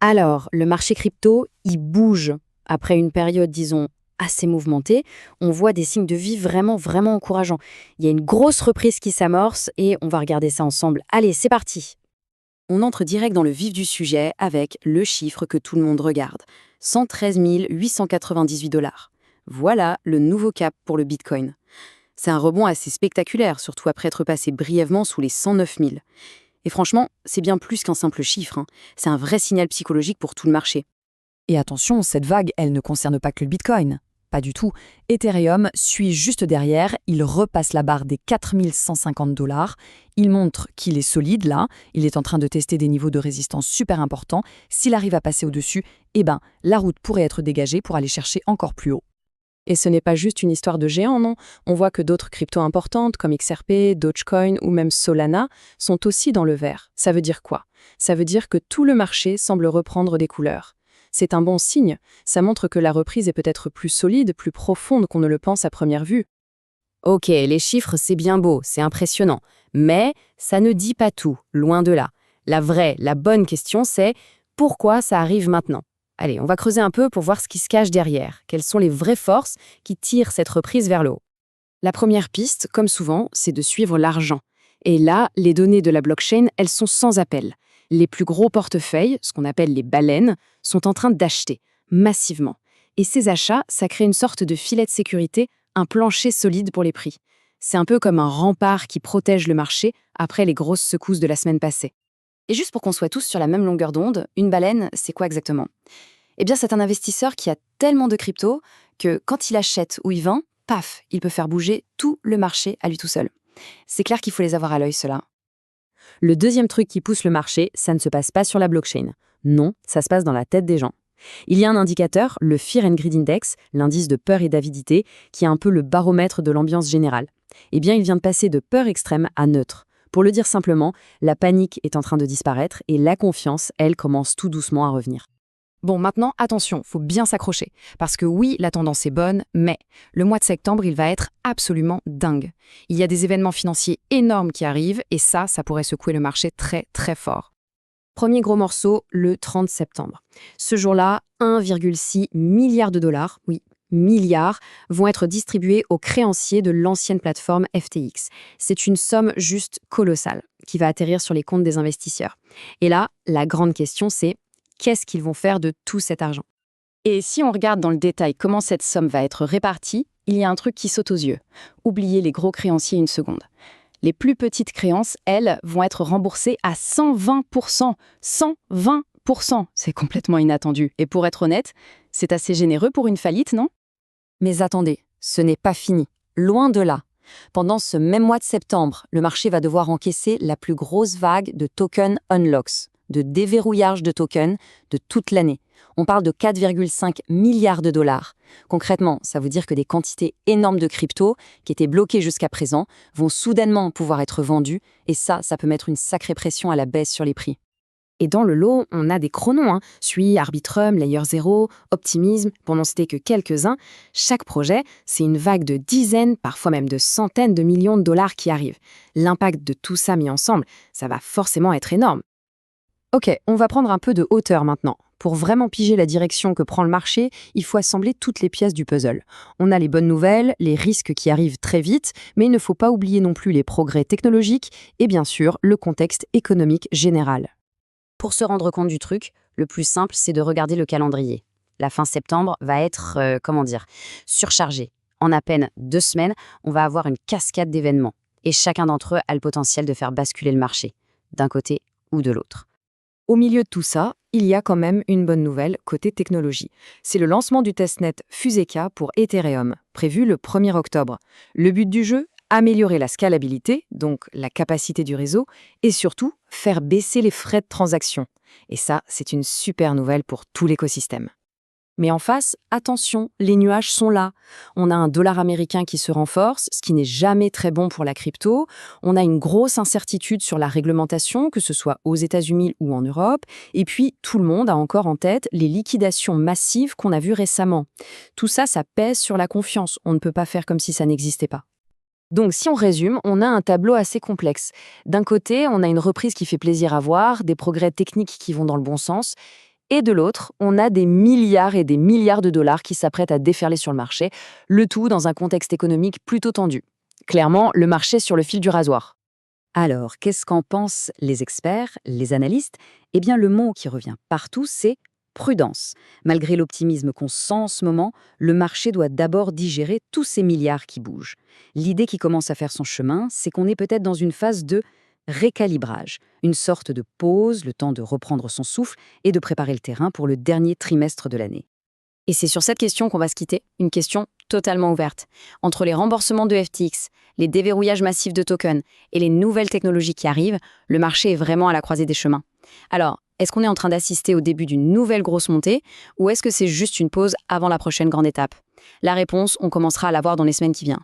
Alors, le marché crypto, il bouge. Après une période, disons, assez mouvementée, on voit des signes de vie vraiment, vraiment encourageants. Il y a une grosse reprise qui s'amorce et on va regarder ça ensemble. Allez, c'est parti. On entre direct dans le vif du sujet avec le chiffre que tout le monde regarde. 113 898 dollars. Voilà le nouveau cap pour le Bitcoin. C'est un rebond assez spectaculaire, surtout après être passé brièvement sous les 109 000. Et franchement, c'est bien plus qu'un simple chiffre, hein. C'est un vrai signal psychologique pour tout le marché. Et attention, cette vague, elle ne concerne pas que le Bitcoin. Pas du tout. Ethereum suit juste derrière, il repasse la barre des 4150 dollars. Il montre qu'il est solide là, il est en train de tester des niveaux de résistance super importants. S'il arrive à passer au-dessus, la route pourrait être dégagée pour aller chercher encore plus haut. Et ce n'est pas juste une histoire de géant, non. On voit que d'autres cryptos importantes comme XRP, Dogecoin ou même Solana sont aussi dans le vert. Ça veut dire quoi? Ça veut dire que tout le marché semble reprendre des couleurs. C'est un bon signe, ça montre que la reprise est peut-être plus solide, plus profonde qu'on ne le pense à première vue. Ok, les chiffres c'est bien beau, c'est impressionnant, mais ça ne dit pas tout, loin de là. La bonne question c'est pourquoi ça arrive maintenant? Allez, on va creuser un peu pour voir ce qui se cache derrière. Quelles sont les vraies forces qui tirent cette reprise vers le haut? La première piste, comme souvent, c'est de suivre l'argent. Et là, les données de la blockchain, elles sont sans appel. Les plus gros portefeuilles, ce qu'on appelle les baleines, sont en train d'acheter, massivement. Et ces achats, ça crée une sorte de filet de sécurité, un plancher solide pour les prix. C'est un peu comme un rempart qui protège le marché après les grosses secousses de la semaine passée. Et juste pour qu'on soit tous sur la même longueur d'onde, une baleine, c'est quoi exactement? Eh bien, c'est un investisseur qui a tellement de crypto que quand il achète ou il vend, paf, il peut faire bouger tout le marché à lui tout seul. C'est clair qu'il faut les avoir à l'œil, ceux-là. Le deuxième truc qui pousse le marché, ça ne se passe pas sur la blockchain. Non, ça se passe dans la tête des gens. Il y a un indicateur, le Fear and Greed Index, l'indice de peur et d'avidité, qui est un peu le baromètre de l'ambiance générale. Eh bien, il vient de passer de peur extrême à neutre. Pour le dire simplement, la panique est en train de disparaître et la confiance, elle, commence tout doucement à revenir. Bon, maintenant, attention, faut bien s'accrocher. Parce que oui, la tendance est bonne, mais le mois de septembre, il va être absolument dingue. Il y a des événements financiers énormes qui arrivent et ça pourrait secouer le marché très, très fort. Premier gros morceau, le 30 septembre. Ce jour-là, 1,6 milliard de dollars, oui, milliards, vont être distribués aux créanciers de l'ancienne plateforme FTX. C'est une somme juste colossale qui va atterrir sur les comptes des investisseurs. Et là, la grande question, c'est qu'est-ce qu'ils vont faire de tout cet argent? Et si on regarde dans le détail comment cette somme va être répartie, il y a un truc qui saute aux yeux. Oubliez les gros créanciers une seconde. Les plus petites créances, elles, vont être remboursées à 120%. 120%! C'est complètement inattendu. Et pour être honnête, c'est assez généreux pour une faillite, non? Mais attendez, ce n'est pas fini. Loin de là. Pendant ce même mois de septembre, le marché va devoir encaisser la plus grosse vague de token unlocks, de déverrouillage de tokens de toute l'année. On parle de 4,5 milliards de dollars. Concrètement, ça veut dire que des quantités énormes de crypto, qui étaient bloquées jusqu'à présent, vont soudainement pouvoir être vendues, et ça peut mettre une sacrée pression à la baisse sur les prix. Et dans le lot, on a des gros noms, Sui, Arbitrum, Layer 0, Optimism, pour n'en citer que quelques-uns. Chaque projet, c'est une vague de dizaines, parfois même de centaines de millions de dollars qui arrivent. L'impact de tout ça mis ensemble, ça va forcément être énorme. Ok, on va prendre un peu de hauteur maintenant. Pour vraiment piger la direction que prend le marché, il faut assembler toutes les pièces du puzzle. On a les bonnes nouvelles, les risques qui arrivent très vite, mais il ne faut pas oublier non plus les progrès technologiques et bien sûr le contexte économique général. Pour se rendre compte du truc, le plus simple, c'est de regarder le calendrier. La fin septembre va être, surchargée. En à peine 2 semaines, on va avoir une cascade d'événements. Et chacun d'entre eux a le potentiel de faire basculer le marché, d'un côté ou de l'autre. Au milieu de tout ça, il y a quand même une bonne nouvelle côté technologie. C'est le lancement du testnet Fuseka pour Ethereum, prévu le 1er octobre. Le but du jeu? Améliorer la scalabilité, donc la capacité du réseau, et surtout faire baisser les frais de transaction. Et ça, c'est une super nouvelle pour tout l'écosystème. Mais en face, attention, les nuages sont là. On a un dollar américain qui se renforce, ce qui n'est jamais très bon pour la crypto. On a une grosse incertitude sur la réglementation, que ce soit aux États-Unis ou en Europe. Et puis, tout le monde a encore en tête les liquidations massives qu'on a vues récemment. Tout ça, ça pèse sur la confiance. On ne peut pas faire comme si ça n'existait pas. Donc, si on résume, on a un tableau assez complexe. D'un côté, on a une reprise qui fait plaisir à voir, des progrès techniques qui vont dans le bon sens. Et de l'autre, on a des milliards et des milliards de dollars qui s'apprêtent à déferler sur le marché, le tout dans un contexte économique plutôt tendu. Clairement, le marché sur le fil du rasoir. Alors, qu'est-ce qu'en pensent les experts, les analystes? Eh bien, le mot qui revient partout, c'est prudence. Malgré l'optimisme qu'on sent en ce moment, le marché doit d'abord digérer tous ces milliards qui bougent. L'idée qui commence à faire son chemin, c'est qu'on est peut-être dans une phase de récalibrage, une sorte de pause, le temps de reprendre son souffle et de préparer le terrain pour le dernier trimestre de l'année. Et c'est sur cette question qu'on va se quitter, une question totalement ouverte. Entre les remboursements de FTX, les déverrouillages massifs de tokens et les nouvelles technologies qui arrivent, le marché est vraiment à la croisée des chemins. Alors, est-ce qu'on est en train d'assister au début d'une nouvelle grosse montée ou est-ce que c'est juste une pause avant la prochaine grande étape? La réponse, on commencera à la voir dans les semaines qui viennent.